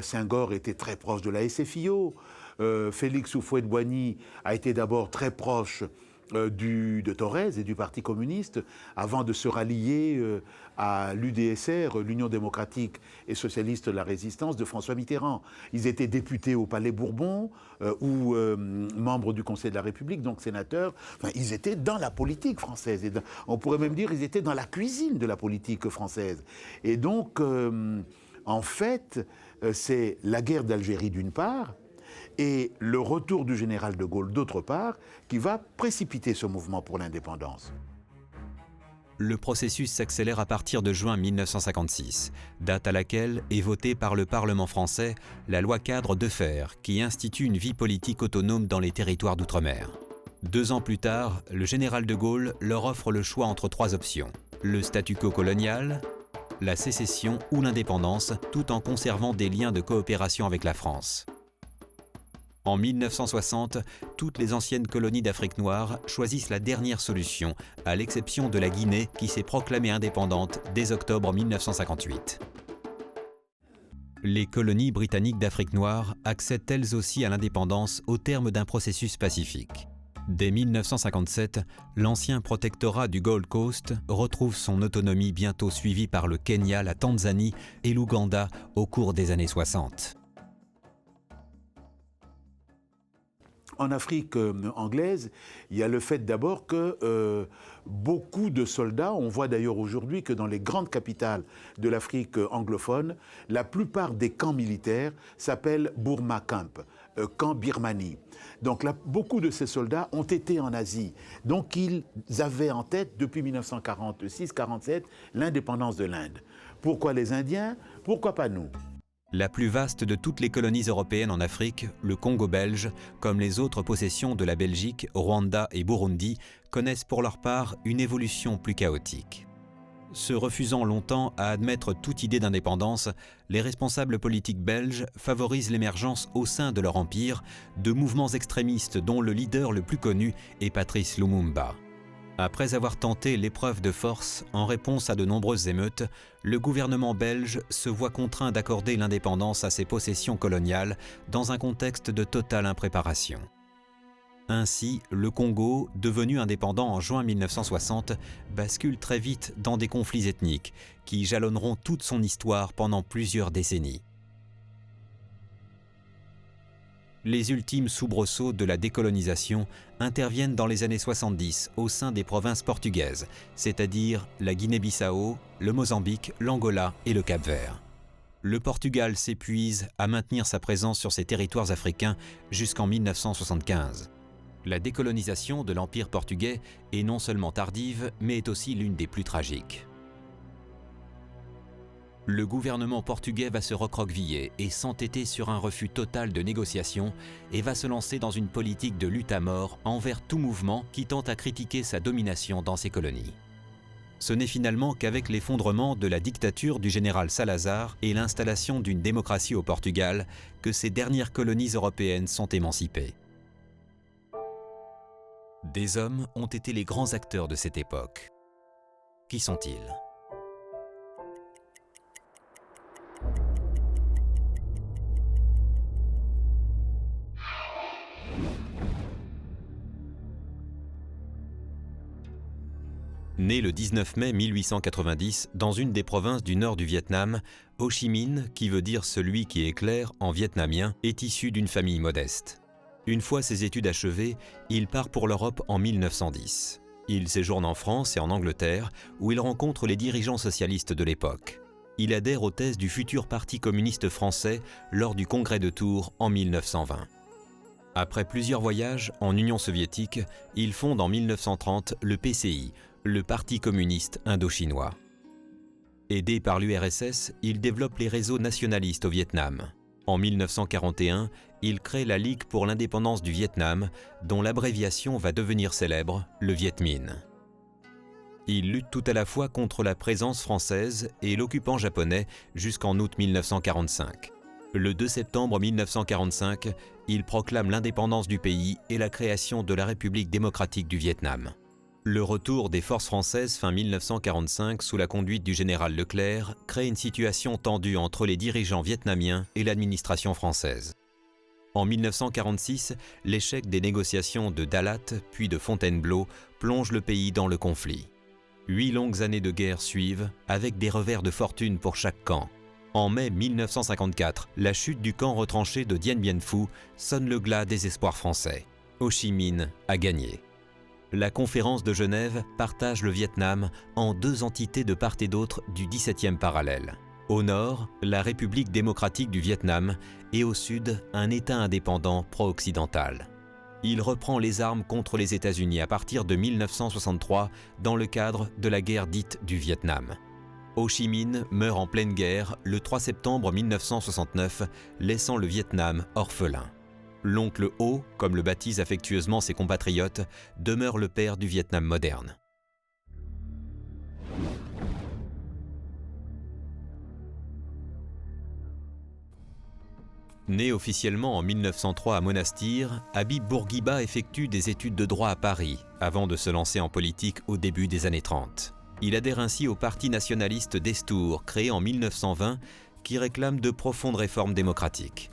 Senghor était très proche de la SFIO. Félix Houphouët-Boigny a été d'abord très proche de Thorez et du Parti communiste avant de se rallier à l'UDSR, l'Union démocratique et socialiste de la résistance de François Mitterrand. Ils étaient députés au Palais Bourbon ou membres du Conseil de la République, donc sénateurs. Enfin, ils étaient dans la politique française. Et on pourrait même dire qu'ils étaient dans la cuisine de la politique française. Et donc, en fait, c'est la guerre d'Algérie d'une part, et le retour du général de Gaulle, d'autre part, qui va précipiter ce mouvement pour l'indépendance. Le processus s'accélère à partir de juin 1956, date à laquelle est votée par le Parlement français la loi cadre Defferre, qui institue une vie politique autonome dans les territoires d'outre-mer. 2 ans plus tard, le général de Gaulle leur offre le choix entre 3 options: le statu quo colonial, la sécession ou l'indépendance, tout en conservant des liens de coopération avec la France. En 1960, toutes les anciennes colonies d'Afrique noire choisissent la dernière solution, à l'exception de la Guinée qui s'est proclamée indépendante dès octobre 1958. Les colonies britanniques d'Afrique noire accèdent elles aussi à l'indépendance au terme d'un processus pacifique. Dès 1957, l'ancien protectorat du Gold Coast retrouve son autonomie, bientôt suivie par le Kenya, la Tanzanie et l'Ouganda au cours des années 60. En Afrique anglaise, il y a le fait d'abord que beaucoup de soldats, on voit d'ailleurs aujourd'hui que dans les grandes capitales de l'Afrique anglophone, la plupart des camps militaires s'appellent Burma Camp, camp Birmanie. Donc là, beaucoup de ces soldats ont été en Asie. Donc ils avaient en tête, depuis 1946-47, l'indépendance de l'Inde. Pourquoi les Indiens? Pourquoi pas nous? La plus vaste de toutes les colonies européennes en Afrique, le Congo belge, comme les autres possessions de la Belgique, Rwanda et Burundi, connaissent pour leur part une évolution plus chaotique. Se refusant longtemps à admettre toute idée d'indépendance, les responsables politiques belges favorisent l'émergence au sein de leur empire de mouvements extrémistes dont le leader le plus connu est Patrice Lumumba. Après avoir tenté l'épreuve de force en réponse à de nombreuses émeutes, le gouvernement belge se voit contraint d'accorder l'indépendance à ses possessions coloniales dans un contexte de totale impréparation. Ainsi, le Congo, devenu indépendant en juin 1960, bascule très vite dans des conflits ethniques qui jalonneront toute son histoire pendant plusieurs décennies. Les ultimes soubresauts de la décolonisation interviennent dans les années 70 au sein des provinces portugaises, c'est-à-dire la Guinée-Bissau, le Mozambique, l'Angola et le Cap-Vert. Le Portugal s'épuise à maintenir sa présence sur ces territoires africains jusqu'en 1975. La décolonisation de l'Empire portugais est non seulement tardive, mais est aussi l'une des plus tragiques. Le gouvernement portugais va se recroqueviller et s'entêter sur un refus total de négociation et va se lancer dans une politique de lutte à mort envers tout mouvement qui tente à critiquer sa domination dans ses colonies. Ce n'est finalement qu'avec l'effondrement de la dictature du général Salazar et l'installation d'une démocratie au Portugal que ces dernières colonies européennes sont émancipées. Des hommes ont été les grands acteurs de cette époque. Qui sont-ils ? Né le 19 mai 1890 dans une des provinces du nord du Vietnam, Ho Chi Minh, qui veut dire celui qui éclaire en vietnamien, est issu d'une famille modeste. Une fois ses études achevées, il part pour l'Europe en 1910. Il séjourne en France et en Angleterre, où il rencontre les dirigeants socialistes de l'époque. Il adhère aux thèses du futur Parti communiste français lors du congrès de Tours en 1920. Après plusieurs voyages en Union soviétique, il fonde en 1930 le PCI, le Parti communiste indo-chinois. Aidé par l'URSS, il développe les réseaux nationalistes au Vietnam. En 1941, il crée la Ligue pour l'indépendance du Vietnam, dont l'abréviation va devenir célèbre, le Viet Minh. Il lutte tout à la fois contre la présence française et l'occupant japonais jusqu'en août 1945. Le 2 septembre 1945, il proclame l'indépendance du pays et la création de la République démocratique du Vietnam. Le retour des forces françaises fin 1945 sous la conduite du général Leclerc crée une situation tendue entre les dirigeants vietnamiens et l'administration française. En 1946, l'échec des négociations de Dalat puis de Fontainebleau plonge le pays dans le conflit. 8 longues années de guerre suivent, avec des revers de fortune pour chaque camp. En mai 1954, la chute du camp retranché de Dien Bien Phu sonne le glas des espoirs français. Ho Chi Minh a gagné. La conférence de Genève partage le Vietnam en 2 entités de part et d'autre du 17e parallèle. Au nord, la République démocratique du Vietnam et au sud, un État indépendant pro-occidental. Il reprend les armes contre les États-Unis à partir de 1963 dans le cadre de la guerre dite du Vietnam. Ho Chi Minh meurt en pleine guerre le 3 septembre 1969, laissant le Vietnam orphelin. L'oncle Ho, comme le baptisent affectueusement ses compatriotes, demeure le père du Vietnam moderne. Né officiellement en 1903 à Monastir, Habib Bourguiba effectue des études de droit à Paris, avant de se lancer en politique au début des années 30. Il adhère ainsi au Parti nationaliste d'Estour, créé en 1920, qui réclame de profondes réformes démocratiques.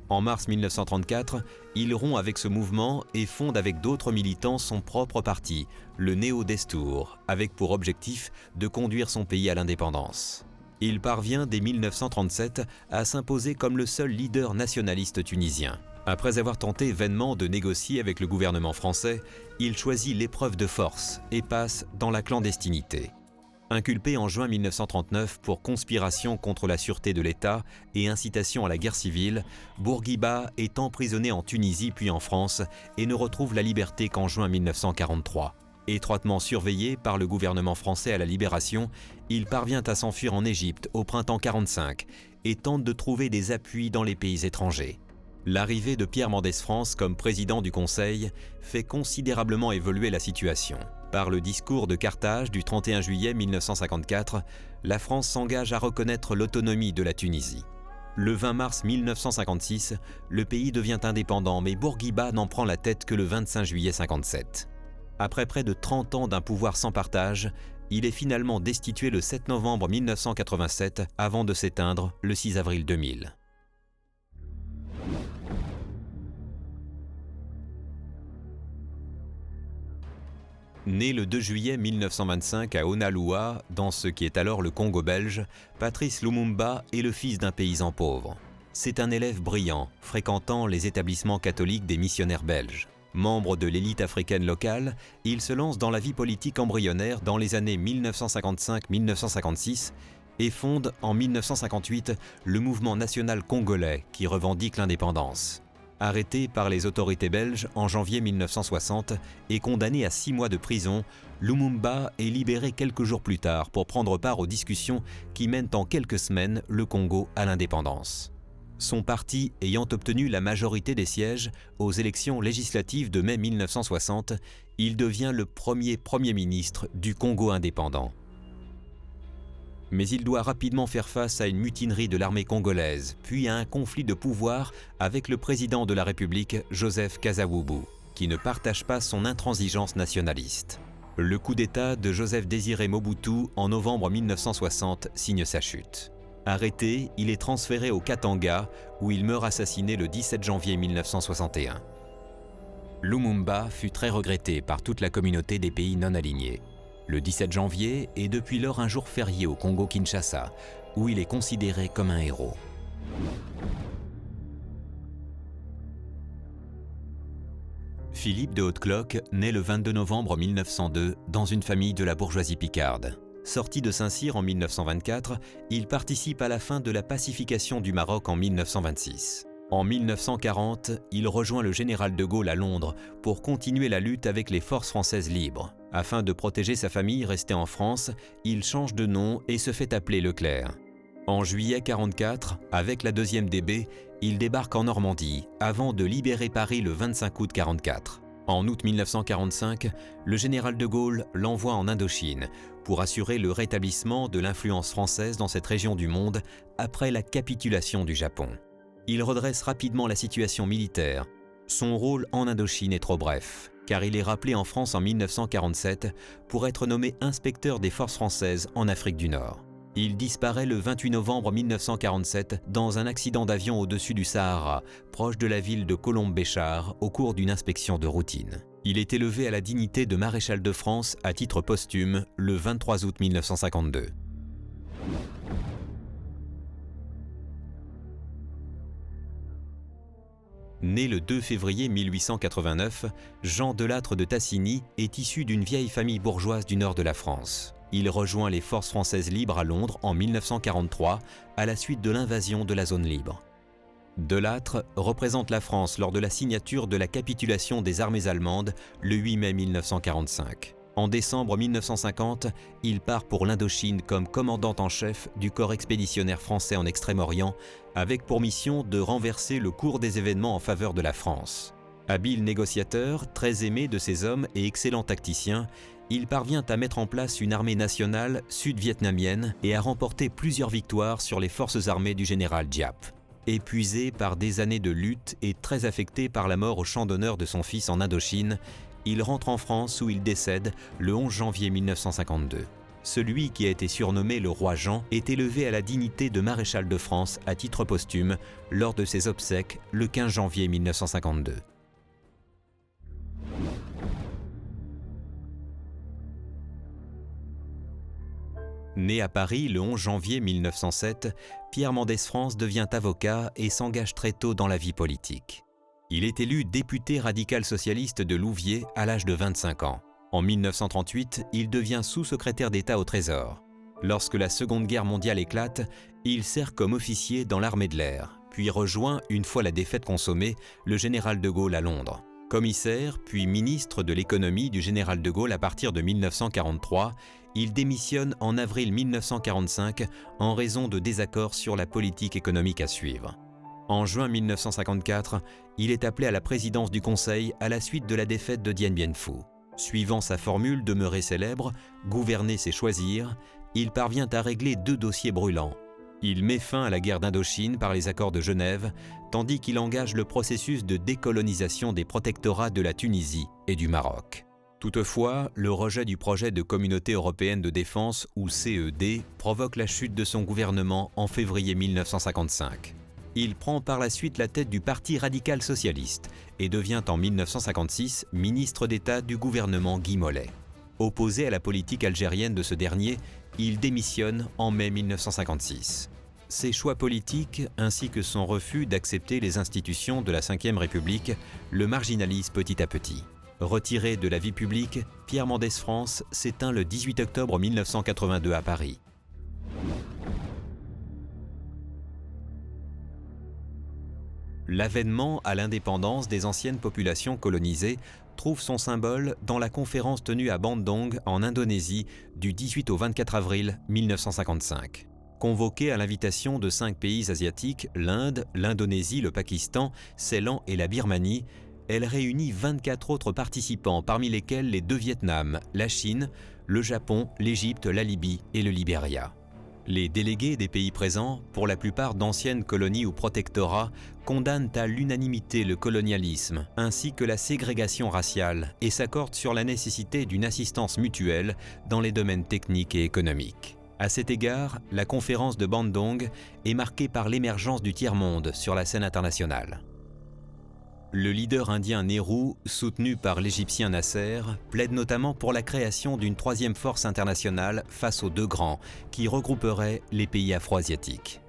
En mars 1934, il rompt avec ce mouvement et fonde avec d'autres militants son propre parti, le Néo d'Estour, avec pour objectif de conduire son pays à l'indépendance. Il parvient dès 1937 à s'imposer comme le seul leader nationaliste tunisien. Après avoir tenté vainement de négocier avec le gouvernement français, il choisit l'épreuve de force et passe dans la clandestinité. Inculpé en juin 1939 pour conspiration contre la sûreté de l'État et incitation à la guerre civile, Bourguiba est emprisonné en Tunisie puis en France et ne retrouve la liberté qu'en juin 1943. Étroitement surveillé par le gouvernement français à la Libération, il parvient à s'enfuir en Égypte au printemps 1945 et tente de trouver des appuis dans les pays étrangers. L'arrivée de Pierre Mendès France comme président du Conseil fait considérablement évoluer la situation. Par le discours de Carthage du 31 juillet 1954, la France s'engage à reconnaître l'autonomie de la Tunisie. Le 20 mars 1956, le pays devient indépendant, mais Bourguiba n'en prend la tête que le 25 juillet 1957. Après près de 30 ans d'un pouvoir sans partage, il est finalement destitué le 7 novembre 1987 avant de s'éteindre le 6 avril 2000. Né le 2 juillet 1925 à Onaloa, dans ce qui est alors le Congo belge, Patrice Lumumba est le fils d'un paysan pauvre. C'est un élève brillant, fréquentant les établissements catholiques des missionnaires belges. Membre de l'élite africaine locale, il se lance dans la vie politique embryonnaire dans les années 1955-1956 et fonde en 1958 le mouvement national congolais qui revendique l'indépendance. Arrêté par les autorités belges en janvier 1960 et condamné à 6 mois de prison, Lumumba est libéré quelques jours plus tard pour prendre part aux discussions qui mènent en quelques semaines le Congo à l'indépendance. Son parti ayant obtenu la majorité des sièges aux élections législatives de mai 1960, il devient le premier Premier ministre du Congo indépendant. Mais il doit rapidement faire face à une mutinerie de l'armée congolaise, puis à un conflit de pouvoir avec le président de la République, Joseph Kasavubu, qui ne partage pas son intransigeance nationaliste. Le coup d'État de Joseph Désiré Mobutu en novembre 1960 signe sa chute. Arrêté, il est transféré au Katanga, où il meurt assassiné le 17 janvier 1961. Lumumba fut très regretté par toute la communauté des pays non alignés. Le 17 janvier est depuis lors un jour férié au Congo-Kinshasa, où il est considéré comme un héros. Philippe de Hautecloque naît le 22 novembre 1902 dans une famille de la bourgeoisie picarde. Sorti de Saint-Cyr en 1924, il participe à la fin de la pacification du Maroc en 1926. En 1940, il rejoint le général de Gaulle à Londres pour continuer la lutte avec les forces françaises libres. Afin de protéger sa famille restée en France, il change de nom et se fait appeler Leclerc. En juillet 1944, avec la 2e DB, il débarque en Normandie avant de libérer Paris le 25 août 1944. En août 1945, le général de Gaulle l'envoie en Indochine pour assurer le rétablissement de l'influence française dans cette région du monde après la capitulation du Japon. Il redresse rapidement la situation militaire. Son rôle en Indochine est trop bref, car il est rappelé en France en 1947 pour être nommé inspecteur des forces françaises en Afrique du Nord. Il disparaît le 28 novembre 1947 dans un accident d'avion au-dessus du Sahara, proche de la ville de Colombe-Béchar, au cours d'une inspection de routine. Il est élevé à la dignité de maréchal de France à titre posthume le 23 août 1952. Né le 2 février 1889, Jean Delattre de Tassigny est issu d'une vieille famille bourgeoise du nord de la France. Il rejoint les forces françaises libres à Londres en 1943 à la suite de l'invasion de la zone libre. Delattre représente la France lors de la signature de la capitulation des armées allemandes le 8 mai 1945. En décembre 1950, il part pour l'Indochine comme commandant en chef du corps expéditionnaire français en Extrême-Orient, avec pour mission de renverser le cours des événements en faveur de la France. Habile négociateur, très aimé de ses hommes et excellent tacticien, il parvient à mettre en place une armée nationale sud-vietnamienne et à remporter plusieurs victoires sur les forces armées du général Giap. Épuisé par des années de lutte et très affecté par la mort au champ d'honneur de son fils en Indochine, il rentre en France où il décède le 11 janvier 1952. Celui qui a été surnommé le roi Jean est élevé à la dignité de maréchal de France à titre posthume lors de ses obsèques le 15 janvier 1952. Né à Paris le 11 janvier 1907, Pierre Mendès France devient avocat et s'engage très tôt dans la vie politique. Il est élu député radical-socialiste de Louviers à l'âge de 25 ans. En 1938, il devient sous-secrétaire d'État au Trésor. Lorsque la Seconde Guerre mondiale éclate, il sert comme officier dans l'armée de l'air, puis rejoint, une fois la défaite consommée, le général de Gaulle à Londres. Commissaire, puis ministre de l'économie du général de Gaulle à partir de 1943, il démissionne en avril 1945 en raison de désaccords sur la politique économique à suivre. En juin 1954, il est appelé à la présidence du Conseil à la suite de la défaite de Dien Bien Phu. Suivant sa formule demeurée célèbre, « Gouverner, c'est choisir », il parvient à régler 2 dossiers brûlants. Il met fin à la guerre d'Indochine par les accords de Genève, tandis qu'il engage le processus de décolonisation des protectorats de la Tunisie et du Maroc. Toutefois, le rejet du projet de Communauté européenne de défense, ou CED, provoque la chute de son gouvernement en février 1955. Il prend par la suite la tête du Parti radical socialiste et devient en 1956 ministre d'État du gouvernement Guy Mollet. Opposé à la politique algérienne de ce dernier, il démissionne en mai 1956. Ses choix politiques, ainsi que son refus d'accepter les institutions de la Ve République, le marginalisent petit à petit. Retiré de la vie publique, Pierre Mendès France s'éteint le 18 octobre 1982 à Paris. L'avènement à l'indépendance des anciennes populations colonisées trouve son symbole dans la conférence tenue à Bandung, en Indonésie, du 18 au 24 avril 1955. Convoquée à l'invitation de 5 pays asiatiques, l'Inde, l'Indonésie, le Pakistan, Ceylan et la Birmanie, elle réunit 24 autres participants, parmi lesquels les 2 Vietnams, la Chine, le Japon, l'Égypte, la Libye et le Libéria. Les délégués des pays présents, pour la plupart d'anciennes colonies ou protectorats, condamnent à l'unanimité le colonialisme ainsi que la ségrégation raciale et s'accordent sur la nécessité d'une assistance mutuelle dans les domaines techniques et économiques. À cet égard, la conférence de Bandung est marquée par l'émergence du tiers-monde sur la scène internationale. Le leader indien Nehru, soutenu par l'Égyptien Nasser, plaide notamment pour la création d'une 3e force internationale face aux 2 grands, qui regrouperait les pays afro-asiatiques.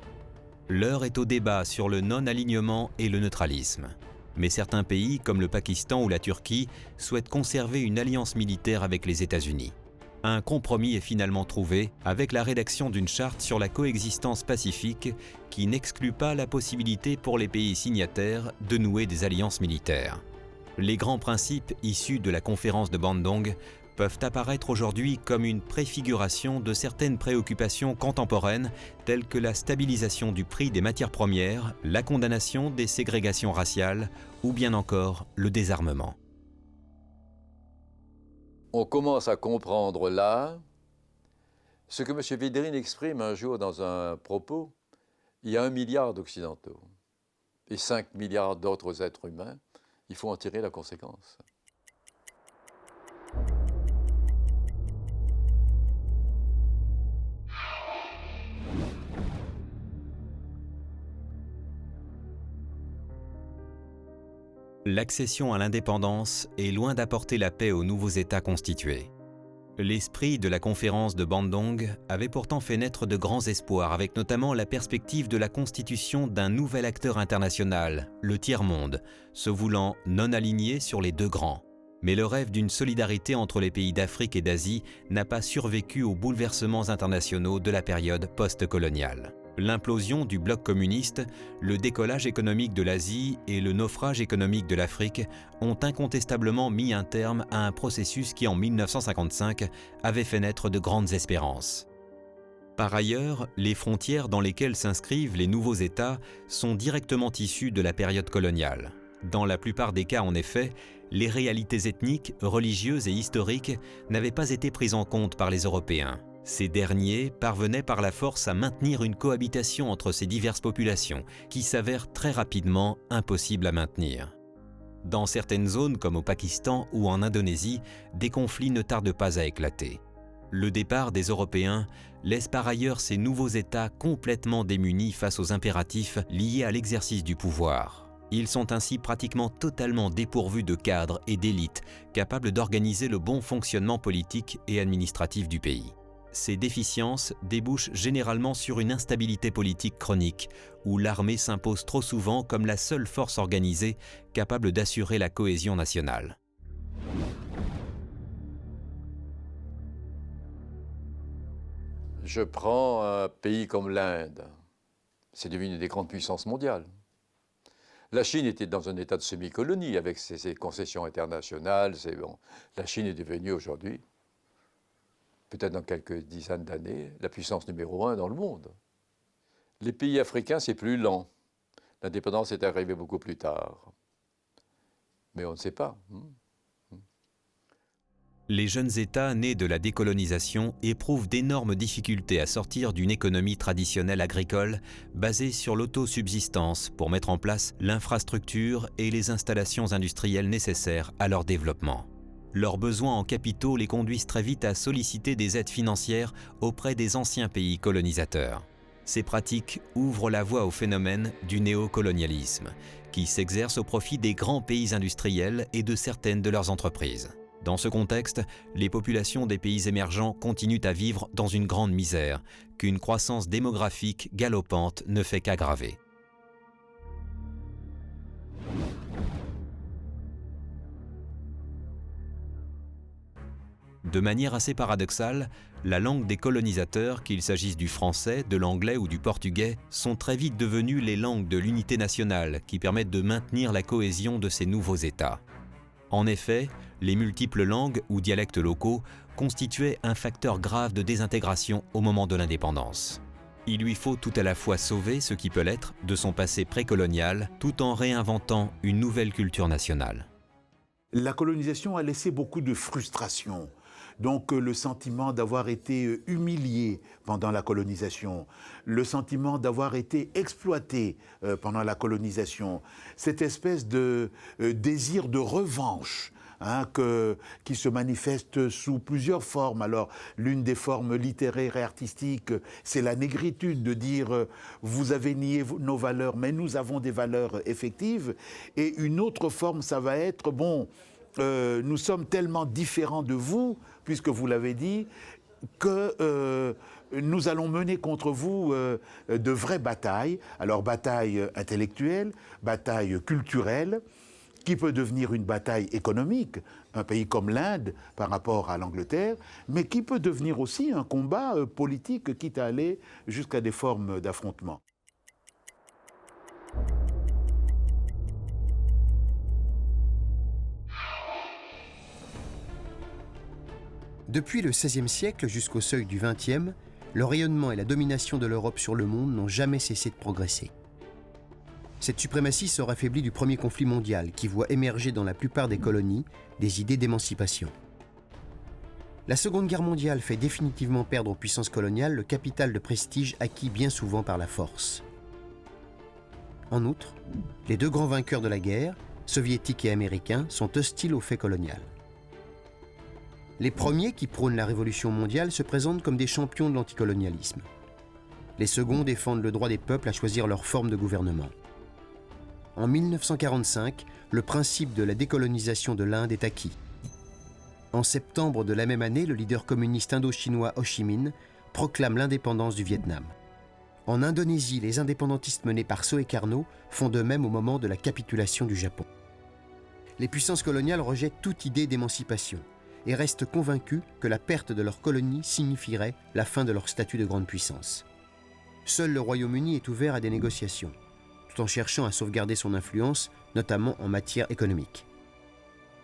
L'heure est au débat sur le non-alignement et le neutralisme. Mais certains pays, comme le Pakistan ou la Turquie, souhaitent conserver une alliance militaire avec les États-Unis. Un compromis est finalement trouvé avec la rédaction d'une charte sur la coexistence pacifique qui n'exclut pas la possibilité pour les pays signataires de nouer des alliances militaires. Les grands principes issus de la conférence de Bandung peuvent apparaître aujourd'hui comme une préfiguration de certaines préoccupations contemporaines telles que la stabilisation du prix des matières premières, la condamnation des ségrégations raciales ou bien encore le désarmement. On commence à comprendre là ce que M. Védrine exprime un jour dans un propos. Il y a 1 milliard d'Occidentaux et 5 milliards d'autres êtres humains. Il faut en tirer la conséquence. L'accession à l'indépendance est loin d'apporter la paix aux nouveaux États constitués. L'esprit de la conférence de Bandung avait pourtant fait naître de grands espoirs, avec notamment la perspective de la constitution d'un nouvel acteur international, le tiers-monde, se voulant non aligné sur les 2 grands. Mais le rêve d'une solidarité entre les pays d'Afrique et d'Asie n'a pas survécu aux bouleversements internationaux de la période post-coloniale. L'implosion du bloc communiste, le décollage économique de l'Asie et le naufrage économique de l'Afrique ont incontestablement mis un terme à un processus qui, en 1955, avait fait naître de grandes espérances. Par ailleurs, les frontières dans lesquelles s'inscrivent les nouveaux États sont directement issues de la période coloniale. Dans la plupart des cas, en effet, les réalités ethniques, religieuses et historiques n'avaient pas été prises en compte par les Européens. Ces derniers parvenaient par la force à maintenir une cohabitation entre ces diverses populations qui s'avère très rapidement impossible à maintenir. Dans certaines zones comme au Pakistan ou en Indonésie, des conflits ne tardent pas à éclater. Le départ des Européens laisse par ailleurs ces nouveaux États complètement démunis face aux impératifs liés à l'exercice du pouvoir. Ils sont ainsi pratiquement totalement dépourvus de cadres et d'élites capables d'organiser le bon fonctionnement politique et administratif du pays. Ces déficiences débouchent généralement sur une instabilité politique chronique, où l'armée s'impose trop souvent comme la seule force organisée capable d'assurer la cohésion nationale. Je prends un pays comme l'Inde. C'est devenu une des grandes puissances mondiales. La Chine était dans un état de semi-colonie avec ses concessions internationales. Bon. La Chine est devenue aujourd'hui, peut-être dans quelques dizaines d'années, la puissance numéro 1 dans le monde. Les pays africains, c'est plus lent. L'indépendance est arrivée beaucoup plus tard. Mais on ne sait pas. Les jeunes États nés de la décolonisation éprouvent d'énormes difficultés à sortir d'une économie traditionnelle agricole basée sur l'autosubsistance pour mettre en place l'infrastructure et les installations industrielles nécessaires à leur développement. Leurs besoins en capitaux les conduisent très vite à solliciter des aides financières auprès des anciens pays colonisateurs. Ces pratiques ouvrent la voie au phénomène du néocolonialisme, qui s'exerce au profit des grands pays industriels et de certaines de leurs entreprises. Dans ce contexte, les populations des pays émergents continuent à vivre dans une grande misère, qu'une croissance démographique galopante ne fait qu'aggraver. De manière assez paradoxale, la langue des colonisateurs, qu'il s'agisse du français, de l'anglais ou du portugais, sont très vite devenues les langues de l'unité nationale qui permettent de maintenir la cohésion de ces nouveaux États. En effet, les multiples langues ou dialectes locaux constituaient un facteur grave de désintégration au moment de l'indépendance. Il lui faut tout à la fois sauver ce qui peut l'être de son passé précolonial, tout en réinventant une nouvelle culture nationale. La colonisation a laissé beaucoup de frustration. Donc le sentiment d'avoir été humilié pendant la colonisation, le sentiment d'avoir été exploité pendant la colonisation, cette espèce de désir de revanche qui se manifeste sous plusieurs formes. Alors, l'une des formes littéraires et artistiques, c'est la négritude, de dire vous avez nié nos valeurs, mais nous avons des valeurs effectives. Et une autre forme, ça va être nous sommes tellement différents de vous, puisque vous l'avez dit, que nous allons mener contre vous de vraies batailles. Alors, bataille intellectuelle, bataille culturelle, qui peut devenir une bataille économique, un pays comme l'Inde par rapport à l'Angleterre, mais qui peut devenir aussi un combat politique, quitte à aller jusqu'à des formes d'affrontement. Depuis le XVIe siècle jusqu'au seuil du XXe, le rayonnement et la domination de l'Europe sur le monde n'ont jamais cessé de progresser. Cette suprématie sort affaiblie du premier conflit mondial qui voit émerger dans la plupart des colonies des idées d'émancipation. La Seconde Guerre mondiale fait définitivement perdre aux puissances coloniales le capital de prestige acquis bien souvent par la force. En outre, les deux grands vainqueurs de la guerre, soviétiques et américains, sont hostiles au fait colonial. Les premiers qui prônent la révolution mondiale se présentent comme des champions de l'anticolonialisme. Les seconds défendent le droit des peuples à choisir leur forme de gouvernement. En 1945, le principe de la décolonisation de l'Inde est acquis. En septembre de la même année, le leader communiste indo-chinois Ho Chi Minh proclame l'indépendance du Vietnam. En Indonésie, les indépendantistes menés par Sukarno font de même au moment de la capitulation du Japon. Les puissances coloniales rejettent toute idée d'émancipation et restent convaincus que la perte de leur colonie signifierait la fin de leur statut de grande puissance. Seul le Royaume-Uni est ouvert à des négociations, tout en cherchant à sauvegarder son influence, notamment en matière économique.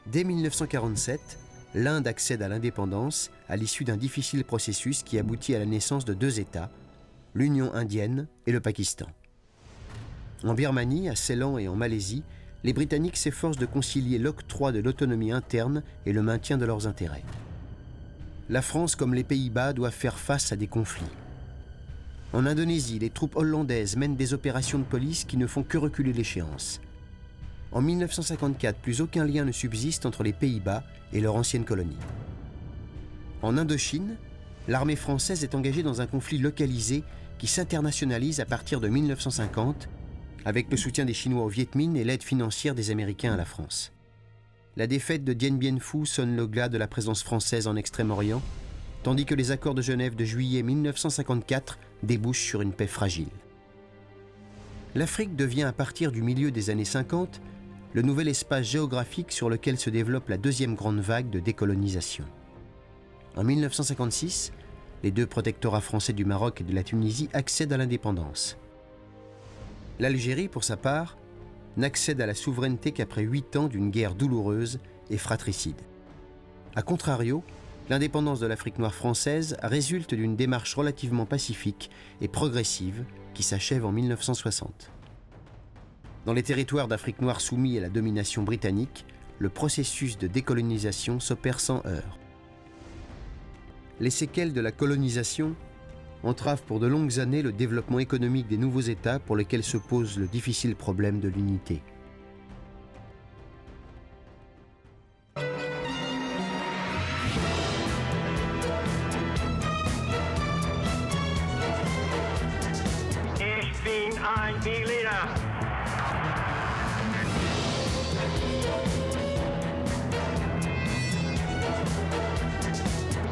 Dès 1947, l'Inde accède à l'indépendance à l'issue d'un difficile processus qui aboutit à la naissance de deux États, l'Union indienne et le Pakistan. En Birmanie, à Ceylan et en Malaisie, les Britanniques s'efforcent de concilier l'octroi de l'autonomie interne et le maintien de leurs intérêts. La France, comme les Pays-Bas, doivent faire face à des conflits. En Indonésie, les troupes hollandaises mènent des opérations de police qui ne font que reculer l'échéance. En 1954, plus aucun lien ne subsiste entre les Pays-Bas et leur ancienne colonie. En Indochine, l'armée française est engagée dans un conflit localisé qui s'internationalise à partir de 1950, avec le soutien des Chinois au Viet Minh et l'aide financière des Américains à la France. La défaite de Dien Bien Phu sonne le glas de la présence française en Extrême-Orient, tandis que les accords de Genève de juillet 1954 débouchent sur une paix fragile. L'Afrique devient à partir du milieu des années 50 le nouvel espace géographique sur lequel se développe la deuxième grande vague de décolonisation. En 1956, les deux protectorats français du Maroc et de la Tunisie accèdent à l'indépendance. L'Algérie, pour sa part, n'accède à la souveraineté qu'après 8 ans d'une guerre douloureuse et fratricide. A contrario, l'indépendance de l'Afrique noire française résulte d'une démarche relativement pacifique et progressive qui s'achève en 1960. Dans les territoires d'Afrique noire soumis à la domination britannique, le processus de décolonisation s'opère sans heurts. Les séquelles de la colonisation entravent pour de longues années le développement économique des nouveaux États pour lesquels se pose le difficile problème de l'unité. Ich bin ein Berliner.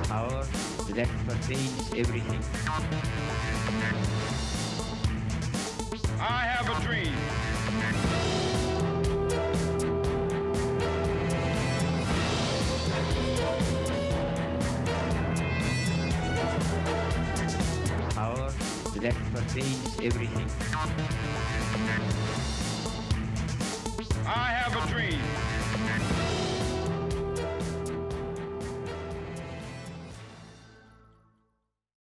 Power that pervades everything. I have a dream. that pervades everything. I have a dream